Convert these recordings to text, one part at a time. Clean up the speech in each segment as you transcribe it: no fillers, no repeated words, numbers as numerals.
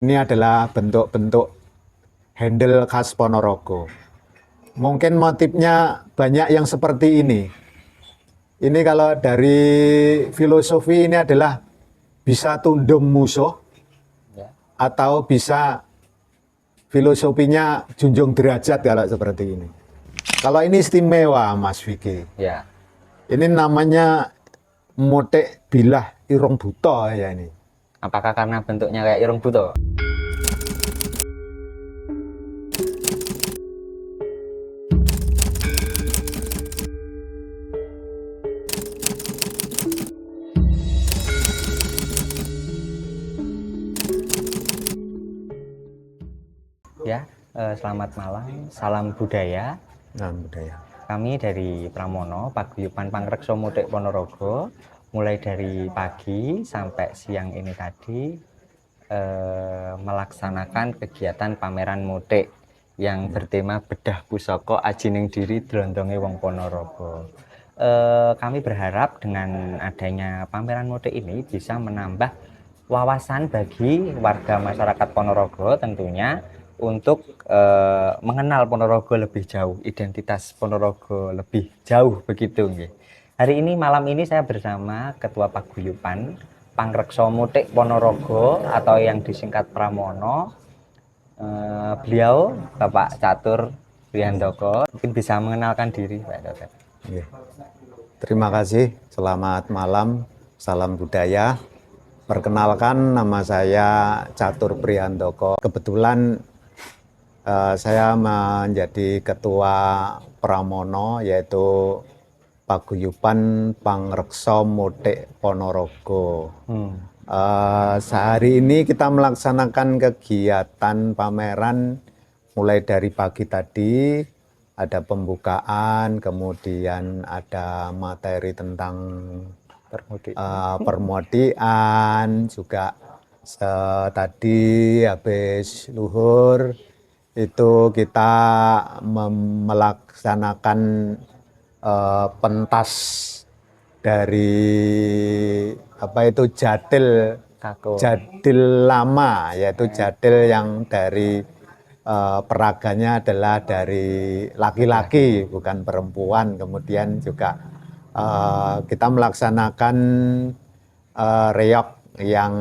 Ini adalah bentuk-bentuk handle khas Ponorogo. Mungkin motifnya banyak yang seperti ini. Ini kalau dari filosofi ini adalah bisa tundung musuh Ya. atau bisa filosofinya junjung derajat kalau seperti ini. Kalau ini istimewa Mas Vicky. Ya. Ini namanya motek bilah irung buto ya ini. Apakah karena bentuknya kayak irung buto? Ya, selamat malam, salam budaya. Nah, budaya. Kami dari Pramono, Paguyuban Pangrekso Motik Ponorogo, mulai dari pagi sampai siang ini tadi melaksanakan kegiatan pameran motik yang bertema bedah pusaka ajining diri drondonge wong Ponorogo. Kami berharap dengan adanya pameran motik ini bisa menambah wawasan bagi warga masyarakat Ponorogo tentunya untuk mengenal Ponorogo lebih jauh, identitas Ponorogo lebih jauh begitu. Hari ini malam ini saya bersama Ketua Paguyuban Pangrekso Motik Ponorogo atau yang disingkat Pramono. Beliau Bapak Catur Prihandoko, mungkin bisa mengenalkan diri Pak Catur. Terima kasih, selamat malam, salam budaya. Perkenalkan, nama saya Catur Prihandoko. Kebetulan saya menjadi ketua Pramono, yaitu Paguyuban Pangrekso Motik Ponorogo. Sehari ini kita melaksanakan kegiatan pameran mulai dari pagi tadi, ada pembukaan, kemudian ada materi tentang permodian, juga tadi habis luhur itu kita melaksanakan pentas dari jadil lama, yaitu jadil yang dari peraganya adalah dari laki-laki bukan perempuan. Kemudian juga kita melaksanakan reok yang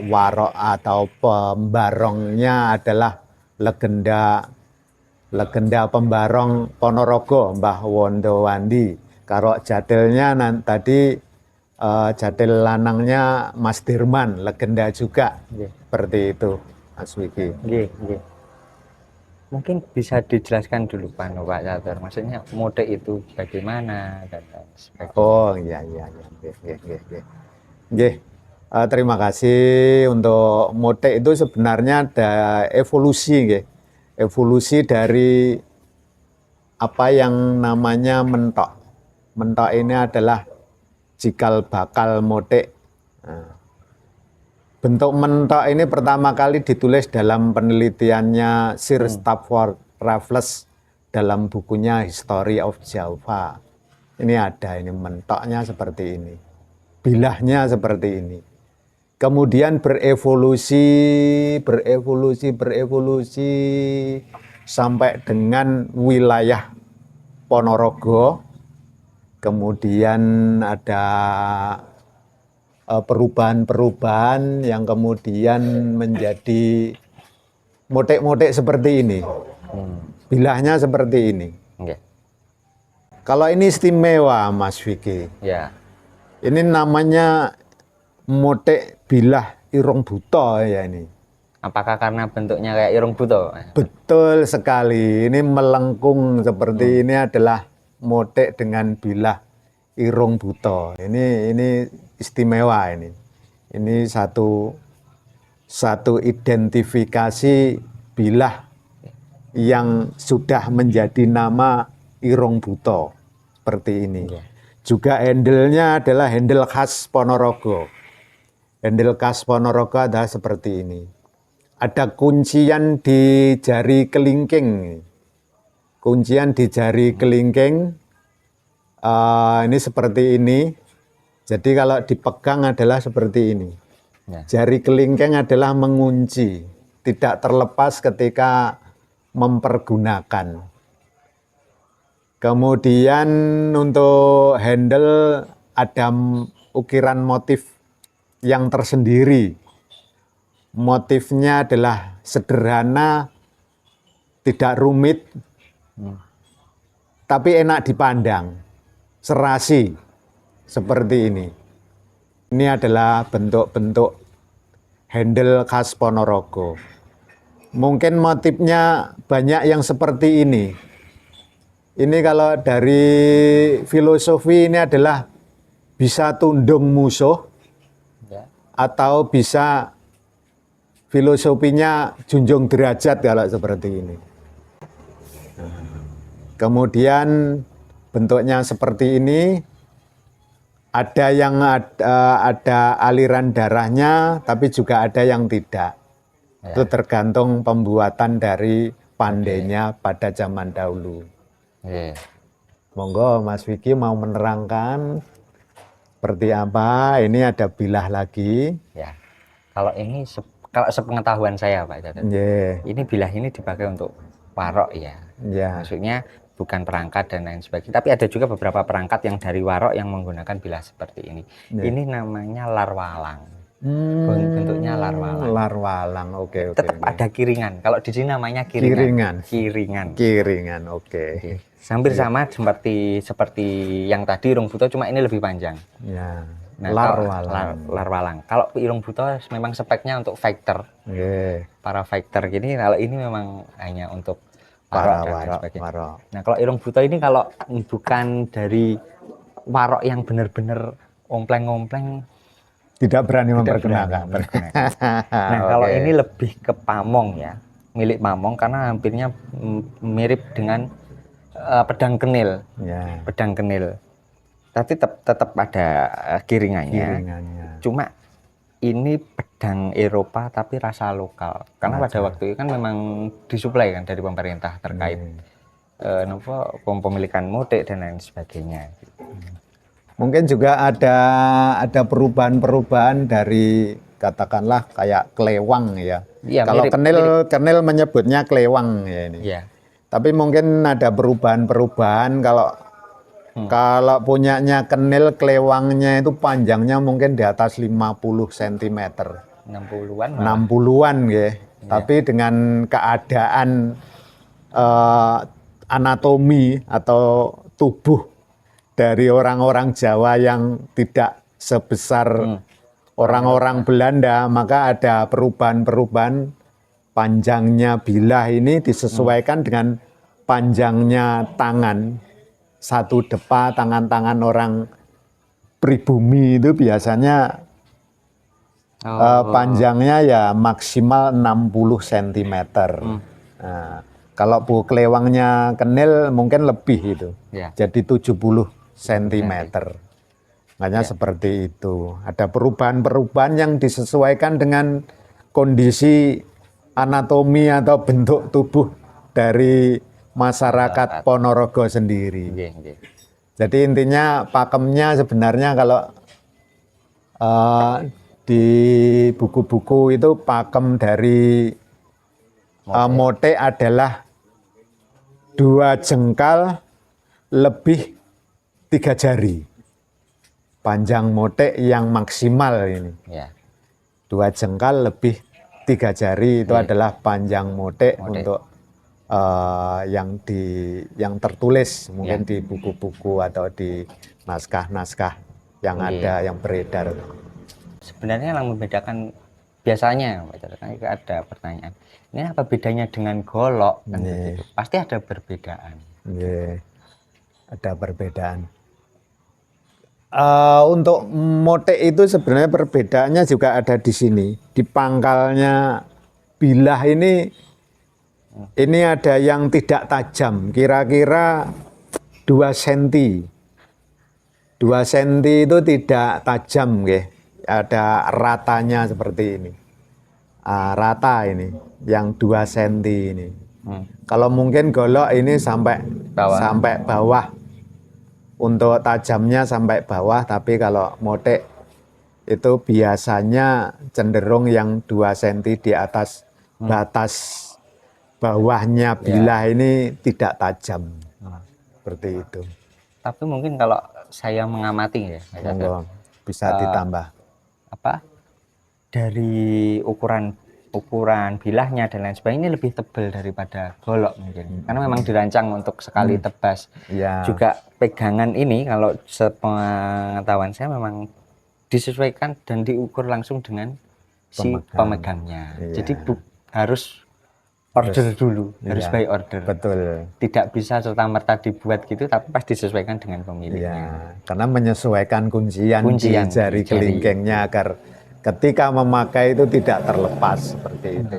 warok atau pembarongnya adalah legenda pembarong Ponorogo Mbah Wondowandi. Kalau jadilnya tadi jadil lanangnya Mas Dirman, legenda juga. Seperti itu Mas Wiki. Mungkin bisa dijelaskan dulu Pak Catur, maksudnya motik itu bagaimana dan sebagainya. Oh iya. Terima kasih. Untuk motik itu sebenarnya ada evolusi, evolusi dari apa yang namanya mentok. Mentok ini adalah cikal bakal motik. Bentuk mentok ini pertama kali ditulis dalam penelitiannya Sir Stafford Raffles dalam bukunya History of Java. Ini ada, ini mentoknya seperti ini, bilahnya seperti ini. Kemudian berevolusi sampai dengan wilayah Ponorogo. Kemudian ada perubahan-perubahan yang kemudian menjadi motik-motik seperti ini. Bilahnya seperti ini. Kalau ini istimewa Mas Vicky. Ya. Ini namanya motik bilah irung buto ya ini. Apakah karena bentuknya kayak irung buto? Betul sekali. Ini melengkung seperti ini adalah motik dengan bilah irung buto. Ini istimewa ini. Ini satu identifikasi bilah yang sudah menjadi nama irung buto. Seperti ini. Juga handle-nya adalah handle khas Ponorogo. Handle khas Ponorogo adalah seperti ini. Ada kuncian di jari kelingking. Kuncian di jari kelingking. Ini seperti ini. Jadi kalau dipegang adalah seperti ini. Ya. Jari kelingking adalah mengunci, tidak terlepas ketika mempergunakan. Kemudian untuk handle ada ukiran motif yang tersendiri. Motifnya adalah sederhana, tidak rumit, tapi enak dipandang, serasi seperti ini. Ini adalah bentuk-bentuk handle khas Ponorogo. Mungkin motifnya banyak yang seperti ini. Ini kalau dari filosofi ini adalah bisa tundung musuh, Ya. atau bisa filosofinya junjung derajat kalau seperti ini. Kemudian bentuknya seperti ini. Ada yang ada aliran darahnya, tapi juga ada yang tidak. Ya. Itu tergantung pembuatan dari pandainya pada zaman dahulu. Ya. Monggo Mas Vicky mau menerangkan seperti apa. Ini ada bilah lagi. Ya. Kalau ini kalau sepengetahuan saya Pak Catet, Yeah. ini bilah ini dipakai untuk warok ya. Yeah. Maksudnya bukan perangkat dan lain sebagainya. Tapi ada juga beberapa perangkat yang dari warok yang menggunakan bilah seperti ini. Yeah. Ini namanya larwalang. Bentuknya larwalang. Larwalang, oke. Tetap ada kiringan. Kalau di sini namanya Kiringan. Kiringan. Oke. Hampir sama seperti yang tadi irung buto, cuma ini lebih panjang. Ya. Nah, Larwalang. Larwalang. Kalau irung buto memang speknya untuk fighter. Yeah. Para fighter gini. Kalau ini memang hanya untuk Para warok dan warok. sebagainya. Nah, kalau irung buto ini kalau bukan dari warok yang benar-benar ompleng-ompleng, Tidak berani memperkenalkan. Nah, kalau ini lebih ke pamong ya, milik pamong karena hampirnya mirip dengan pedang kenil. Ya. Pedang kenil. Tapi tetap ada kiringannya. Cuma ini pedang Eropa tapi rasa lokal. Karena pada waktu itu kan memang disuplai kan dari pemerintah terkait pemilikan motik dan lain sebagainya. Mungkin juga ada perubahan-perubahan dari katakanlah kayak kelewang ya. Ya, kalau mirip. kenil menyebutnya kelewang ya ini. Ya. Tapi mungkin ada perubahan-perubahan kalau punyanya kenil, kelewangnya itu panjangnya mungkin di atas 50 cm. 60-an. 60-an ya. Tapi dengan keadaan anatomi atau tubuh dari orang-orang Jawa yang tidak sebesar orang-orang Belanda, maka ada perubahan-perubahan. Panjangnya bilah ini disesuaikan dengan panjangnya tangan. Satu depa tangan-tangan orang pribumi itu biasanya panjangnya ya maksimal 60 cm. Nah, kalau kelewangnya kenil mungkin lebih itu. Ya. Jadi 70 cm. Makanya seperti itu. Ada perubahan-perubahan yang disesuaikan dengan kondisi anatomi atau bentuk tubuh dari masyarakat Ponorogo sendiri. Jadi intinya pakemnya sebenarnya kalau di buku-buku itu pakem dari motek adalah 2 jengkal lebih 3 jari. Panjang motek yang maksimal ini. Ya. 2 jengkal lebih 3 jari itu adalah panjang motek untuk yang tertulis mungkin di buku-buku atau di naskah-naskah yang ada yang beredar. Sebenarnya yang membedakan biasanya ada pertanyaan, ini apa bedanya dengan golok? Kan begitu. Pasti ada perbedaan. Ada perbedaan. Untuk motek itu sebenarnya perbedaannya juga ada di sini. Di pangkalnya bilah ini ada yang tidak tajam, kira-kira 2 cm. 2 cm itu tidak tajam, ada ratanya seperti ini. Rata ini, yang 2 cm ini. Kalau mungkin golok ini sampai bawah. Untuk tajamnya sampai bawah, tapi kalau motek itu biasanya cenderung yang 2 cm di atas batas bawahnya bilah ini tidak tajam. Seperti itu. Tapi mungkin kalau saya mengamati ya, Pak Catur, Monggo, bisa ditambah. apa dari ukuran bilahnya dan lain sebagainya ini lebih tebal daripada golok mungkin, karena memang dirancang untuk sekali tebas. Ya. Juga pegangan ini kalau sepengetahuan saya memang disesuaikan dan diukur langsung dengan si pemegangnya. Iya. Jadi harus order dulu, harus Iya, by order. betul. Tidak bisa serta-merta dibuat gitu, tapi pas disesuaikan dengan pemiliknya. Ya, karena menyesuaikan kuncian di jari kelingkingnya agar ketika memakai itu tidak terlepas seperti itu.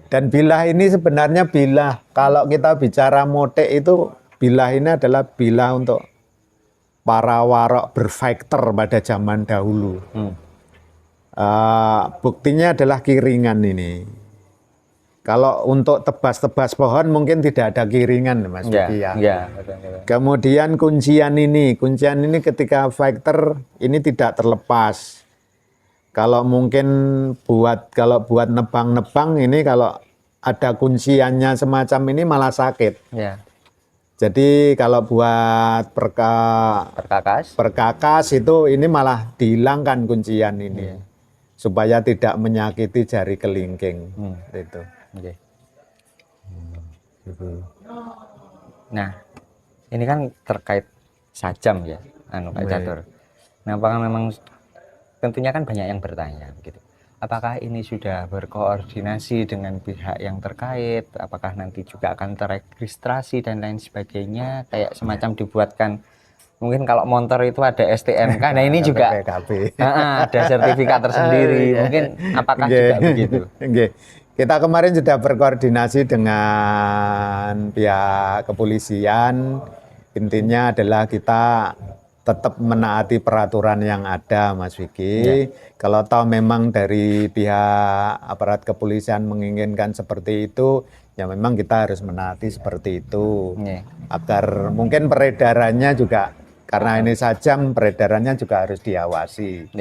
Dan bilah ini sebenarnya bilah, kalau kita bicara motek itu bilah ini adalah bilah untuk para warok berfighter pada zaman dahulu. Buktinya adalah kiringan ini. Kalau untuk tebas-tebas pohon mungkin tidak ada kiringan, Mas Vicky ya. Kemudian kuncian ini ketika fighter ini tidak terlepas. Kalau mungkin buat nebang-nebang ini kalau ada kunciannya semacam ini malah sakit. Ya. Jadi kalau buat perkakas itu ini malah dihilangkan kuncian ini. Supaya tidak menyakiti jari kelingking. Itu. Okay. Nah, ini kan terkait sajam ya, Pak Catur. Nah, apakah memang tentunya kan banyak yang bertanya gitu. Apakah ini sudah berkoordinasi dengan pihak yang terkait? Apakah nanti juga akan teregistrasi dan lain sebagainya? Kayak semacam dibuatkan, mungkin kalau motor itu ada STNK, nah ini juga ada sertifikat tersendiri. Mungkin apakah juga begitu? Kita kemarin sudah berkoordinasi dengan pihak kepolisian. Intinya adalah kita tetap menaati peraturan yang ada, Mas Vicky. Kalau tahu memang dari pihak aparat kepolisian menginginkan seperti itu, ya memang kita harus menaati seperti itu. Agar mungkin peredarannya juga, karena ini sajam, peredarannya juga harus diawasi.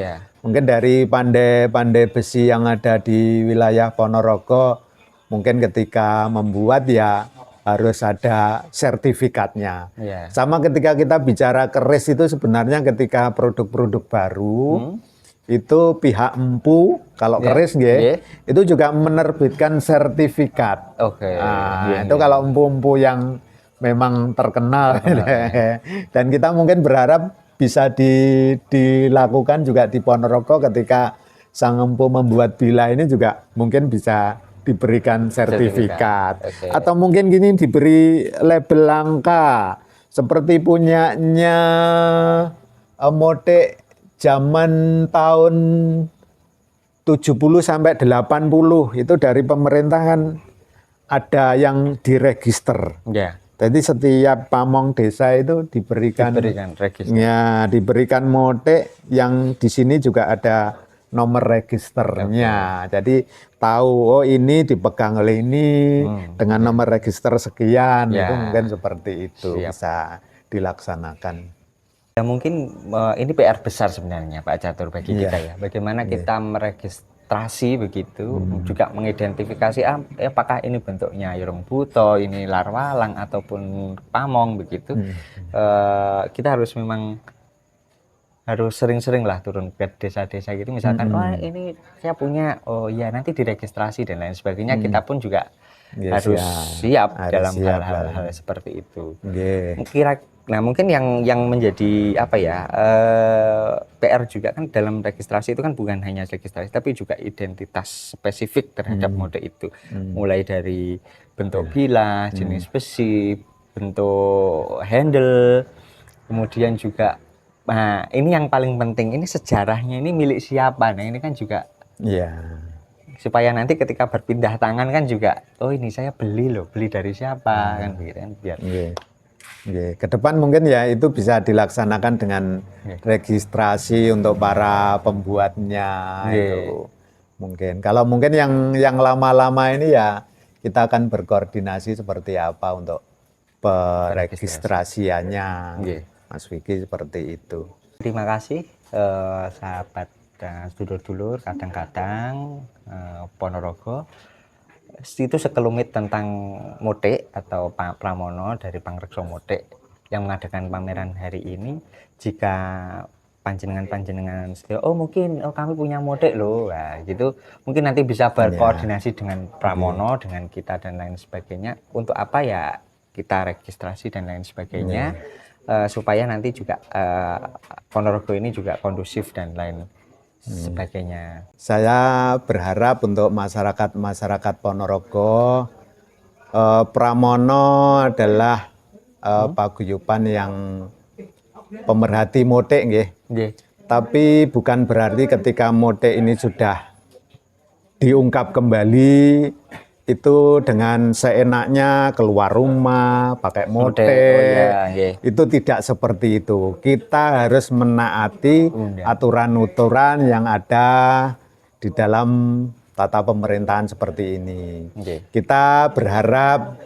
Mungkin dari pandai-pandai besi yang ada di wilayah Ponorogo, mungkin ketika membuat ya harus ada sertifikatnya. Sama ketika kita bicara keris itu sebenarnya ketika produk-produk baru, itu pihak empu, kalau keris itu juga menerbitkan sertifikat. Itu kalau empu-empu yang memang terkenal. Dan kita mungkin berharap bisa dilakukan juga di Ponorogo ketika sang empu membuat bilah ini juga mungkin bisa diberikan sertifikat. Atau mungkin gini diberi label langka seperti punyanya motek zaman tahun 70 sampai 80 itu dari pemerintahan ada yang diregister. Jadi setiap pamong desa itu diberikan motek yang di sini juga ada nomor registernya. Jadi tahu, oh ini dipegang oleh ini dengan nomor register sekian. Itu mungkin seperti itu bisa dilaksanakan. Ya mungkin ini PR besar sebenarnya Pak Catur bagi kita ya. Bagaimana kita meregistrasi begitu, juga mengidentifikasi apakah ini bentuknya irung buto, ini larwalang ataupun pamong begitu. Kita harus memang harus sering-sering lah turun ke desa-desa gitu, misalkan wah ini saya punya, oh ya nanti diregistrasi dan lain sebagainya. Kita pun juga harus siap dalam hal-hal seperti itu. Nah mungkin yang menjadi apa ya, PR juga kan dalam registrasi itu kan bukan hanya registrasi tapi juga identitas spesifik terhadap mode itu, mulai dari bentuk bilah, jenis besi, bentuk handle, kemudian juga nah ini yang paling penting, ini sejarahnya ini milik siapa. Nah ini kan juga supaya nanti ketika berpindah tangan kan juga, oh ini saya beli loh, beli dari siapa kan begitu kan, biar ke depan mungkin ya itu bisa dilaksanakan dengan registrasi untuk para pembuatnya. Itu mungkin kalau mungkin yang lama-lama ini ya kita akan berkoordinasi seperti apa untuk peregistrasiannya. Mas Vicky seperti itu. Terima kasih sahabat dan sedulur-dulur kadang-kadang Ponorogo itu sekelumit tentang motik atau pramono dari Pangreksa Motik yang mengadakan pameran hari ini. Jika panjenengan oh mungkin kami punya motik loh, nah, gitu mungkin nanti bisa berkoordinasi dengan pramono dengan kita dan lain sebagainya. Untuk apa ya kita registrasi dan lain sebagainya, supaya nanti juga Ponorogo ini juga kondusif dan lain sebagainya. Saya berharap untuk masyarakat Ponorogo, pramono adalah paguyuban yang pemerhati motik nggih. Nggih. Tapi bukan berarti ketika motik ini sudah diungkap kembali itu dengan seenaknya keluar rumah pakai motik. Itu tidak seperti itu. Kita harus menaati aturan-aturan yang ada di dalam tata pemerintahan seperti ini. Kita berharap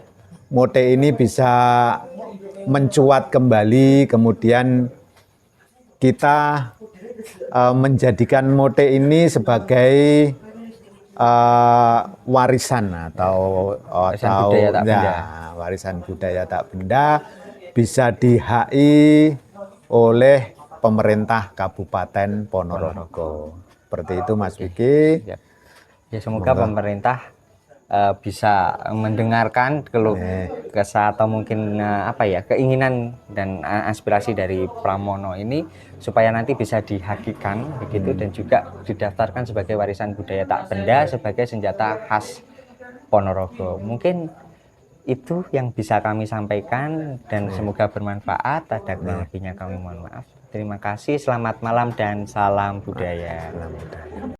motik ini bisa mencuat kembali, kemudian kita menjadikan motik ini sebagai warisan atau warisan budaya tak benda, bisa di-HI oleh pemerintah Kabupaten Ponorogo. Seperti itu Mas Vicky. Ya semoga pemerintah bisa mendengarkan keluh kesah atau mungkin keinginan dan aspirasi dari pramono ini supaya nanti bisa dihakikan begitu dan juga didaftarkan sebagai warisan budaya tak benda sebagai senjata khas Ponorogo. Mungkin itu yang bisa kami sampaikan dan semoga bermanfaat. Ada kurang lebihnya kami mohon maaf. Terima kasih, selamat malam dan salam budaya.